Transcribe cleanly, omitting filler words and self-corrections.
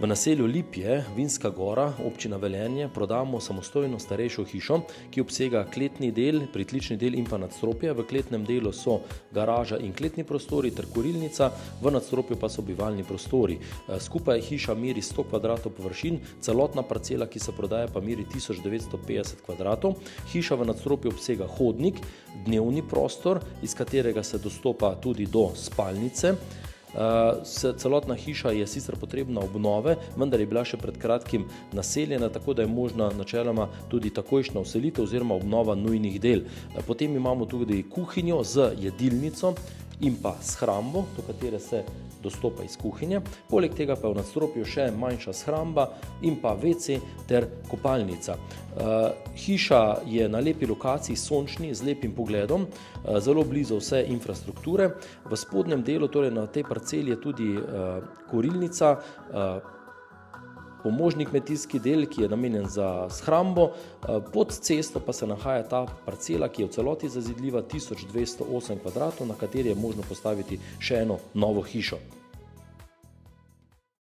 V naselju Lipje, Vinska Gora, občina Velenje, prodamo samostojno starejšo hišo, ki obsega kletni del, pritlični del in pa nadstropje. V kletnem delu so garaža in kletni prostori ter kurilnica, v nadstropju pa so bivalni prostori. Skupaj hiša meri 100 kvadratov površin, celotna parcela, ki se prodaja, pa meri 1950 kvadratov. Hiša v nadstropju obsega hodnik, dnevni prostor, iz katerega se dostopa tudi do spalnice. Celotna hiša je sicer potrebna obnove, vendar je bila še pred kratkim naseljena, tako da je možna načeloma tudi takojšnja vselitev oziroma obnova nujnih del. Potem imamo tudi kuhinjo z jedilnico in pa shrambo, do katere se dostopa iz kuhinje. Poleg tega pa je v nadstropju še manjša shramba in pa WC ter kopalnica. Hiša je na lepi lokaciji, sončni, z lepim pogledom, zelo blizu vse infrastrukture. V spodnjem delu, torej na tej parceli, je tudi kurilnica, pomožni kmetijski del, ki je namenjen za shrambo. Pod cesto pa se nahaja ta parcela, ki je v celoti zazidljiva, 1208 kvadratov, na kateri je možno postaviti še eno novo hišo.